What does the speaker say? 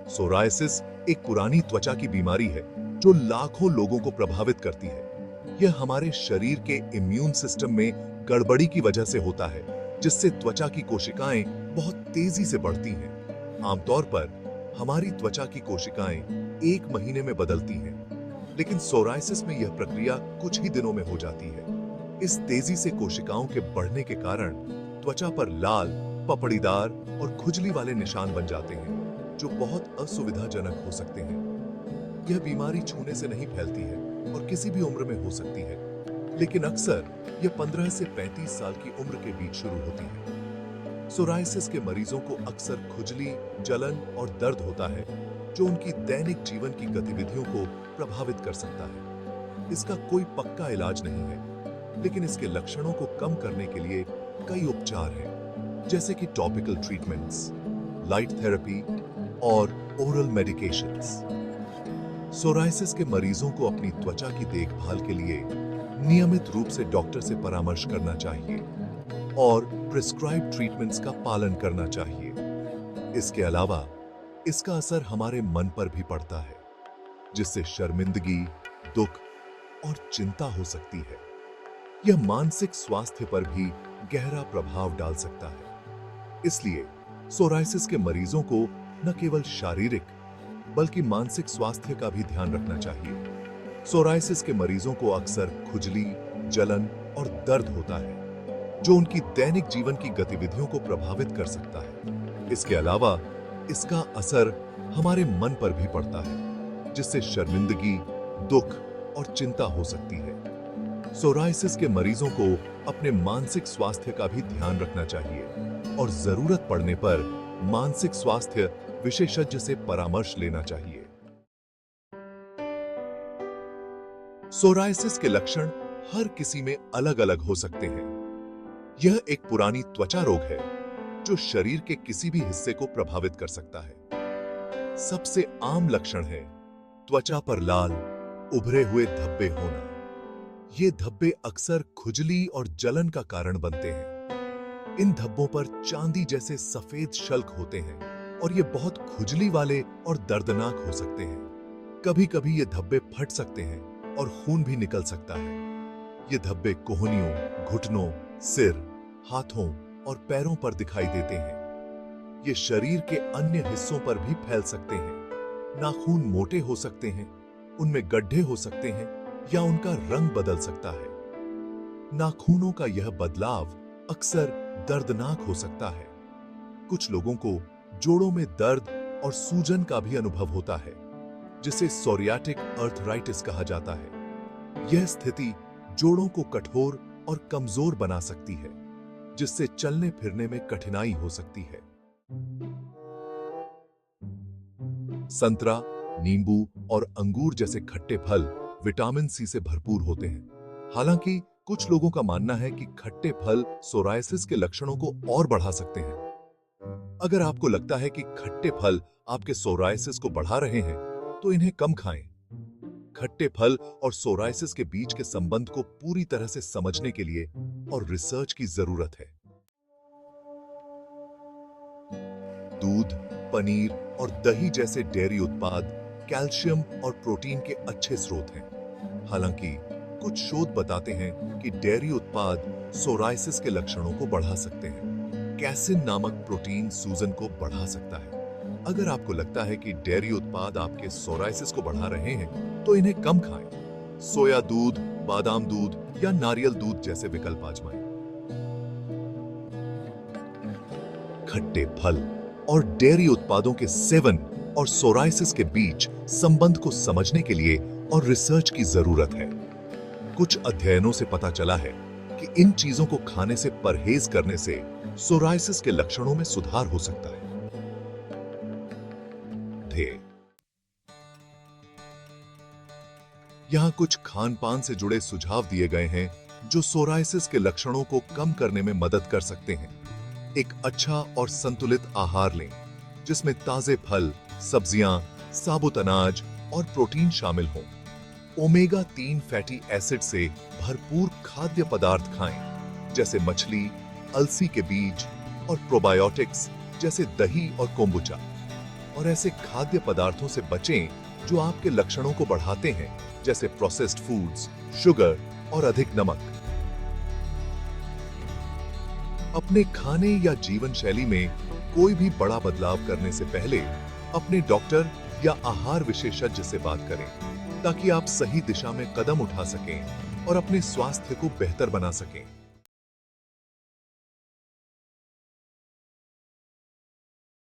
Psoriasis एक पुरानी त्वचा की बीमारी है जो लाखों लोगों को प्रभावित करती है। यह हमारे शरीर के इम्यून सिस्टम में गड़बड़ी की वजह से होता है, जिससे त्वचा की कोशिकाएं बहुत तेजी से बढ़ती हैं। आमतौर पर हमारी त्वचा की कोशिकाएं 1 महीने में बदलती हैं, लेकिन सोरायसिस में यह प्रक्रिया कुछ ही दिनों में हो जाती है। इस तेजी से कोशिकाओं के बढ़ने के कारण त्वचा पर लाल, पपड़ीदार और खुजली वाले निशान बन जाते हैं, जो बहुत असुविधाजनक हो सकते हैं। यह बीमारी छूने से नहीं फैलती है और किसी भी उम्र में हो सकती है, लेकिन अक्सर यह 15 से 35 साल की उम्र के बीच शुरू होती है। सोरायसिस के मरीजों को अक्सर खुजली, जलन और दर्द होता है, जो उनकी दैनिक जीवन की गतिविधियों को प्रभावित कर सकता है। इसका कोई पक्का इलाज नहीं है, लेकिन इसके लक्षणों को कम करने के लिए कई उपचार हैं, जैसे कि टॉपिकल ट्रीटमेंट्स, लाइट थेरेपी और ओरल मेडिकेशंस। सोरायसिस के मरीजों को अपनी त्वचा की देखभाल के लिए नियमित रूप से डॉक्टर से परामर्श करना चाहिए और प्रिस्क्राइब ट्रीटमेंट्स का पालन करना चाहिए। इसके अलावा इसका असर हमारे मन पर भी पड़ता है, जिससे शर्मिंदगी, दुख और चिंता हो सकती है। यह मानसिक स्वास्थ्य पर भी गहरा प्रभाव डाल सकता है। इसलिए सोरायसिस के मरीजों को न केवल शारीरिक बल्कि मानसिक स्वास्थ्य का भी ध्यान रखना चाहिए। सोरायसिस के मरीजों को अक्सर खुजली, जलन और दर्द होता है, जो उनकी दैनिक जीवन की गतिविधियों को प्रभावित कर सकता है। इसके अलावा इसका असर हमारे मन पर भी पड़ता है, जिससे शर्मिंदगी, दुख और चिंता हो सकती है। सोरायसिस के मरीजों को अपने मानसिक स्वास्थ्य का भी ध्यान रखना चाहिए और जरूरत पड़ने पर मानसिक स्वास्थ्य विशेषज्ञ से परामर्श लेना चाहिए। सोरायसिस के लक्षण हर किसी में अलग-अलग हो सकते हैं। यह एक पुरानी त्वचा रोग है जो शरीर के किसी भी हिस्से को प्रभावित कर सकता है। सबसे आम लक्षण है त्वचा पर लाल, उभरे हुए धब्बे होना। ये धब्बे अक्सर खुजली और जलन का कारण बनते हैं। इन धब्बों पर चांदी जैसे सफेद शल्क होते हैं और ये बहुत खुजली वाले और दर्दनाक हो सकते हैं। कभी-कभी ये धब्बे फट सकते हैं और खून भी निकल सकता है। ये धब्बे कोहनियों, घुटनों, सिर, हाथों और पैरों पर दिखाई देते हैं। ये शरीर के अन्य हिस्सों पर भी फैल सकते हैं। नाखून मोटे हो सकते हैं, उनमें गड्ढे हो सकते हैं या उनका रंग बदल सकता है। नाखूनों का यह बदलाव अक्सर दर्दनाक हो सकता है। कुछ लोगों को जोड़ों में दर्द और सूजन का भी अनुभव होता है, जिसे सोरियाटिक अर्थराइटिस कहा जाता है। यह स्थिति जोड़ों को कठोर और कमजोर बना सकती है, जिससे चलने फिरने में कठिनाई हो सकती है। संतरा, नींबू और अंगूर जैसे खट्टे फल विटामिन सी से भरपूर होते हैं। हालांकि कुछ लोगों का मानना है कि खट्टे फल सोरायसिस के लक्षणों को और बढ़ा सकते हैं। अगर आपको लगता है कि खट्टे फल आपके सोरायसिस को बढ़ा रहे हैं, तो इन्हें कम खाएं। खट्टे फल और सोरायसिस के बीच के संबंध को पूरी तरह से समझने के लिए और रिसर्च की जरूरत है। दूध, पनीर और दही जैसे डेयरी उत्पाद कैल्शियम और प्रोटीन के अच्छे स्रोत हैं। हालांकि कुछ शोध बताते हैं कि डेयरी उत्पाद सोरायसिस के लक्षणों को बढ़ा सकते हैं। कैसिन नामक प्रोटीन सूजन को बढ़ा सकता है। अगर आपको लगता है कि डेयरी उत्पाद आपके सोरायसिस को बढ़ा रहे हैं, तो इन्हें कम खाएं। सोया दूध, बादाम दूध या नारियल दूध जैसे विकल्प आजमाएं। खट्टे फल और डेयरी उत्पादों के सेवन और सोरायसिस के बीच संबंध को समझने के लिए और रिसर्च की जरूरत है। कुछ अध्ययनों से पता चला है कि इन चीजों को खाने से परहेज करने से सोरायसिस के लक्षणों में सुधार हो सकता है। यहां कुछ खान-पान से जुड़े सुझाव दिए गए हैं जो सोरायसिस के लक्षणों को कम करने में मदद कर सकते हैं। एक अच्छा और संतुलित आहार लें, जिसमें ताजे फल, सब्जियां, साबुत अनाज और प्रोटीन शामिल हों। ओमेगा 3 फैटी एसिड से भरपूर खाद्य पदार्थ खाएं, जैसे मछली, अलसी के बीज और प्रोबायोटिक्स जैसे दही और कोम्बुचा। और ऐसे खाद्य पदार्थों से बचें जो आपके लक्षणों को बढ़ाते हैं, जैसे प्रोसेस्ड फूड्स, शुगर और अधिक नमक। अपने खाने या जीवन शैली में कोई भी बड़ा बदलाव करने से पहले अपने डॉक्टर या आहार विशेषज्ञ से बात करें, ताकि आप सही दिशा में कदम उठा सकें और अपने स्वास्थ्य को बेहतर बना सकें।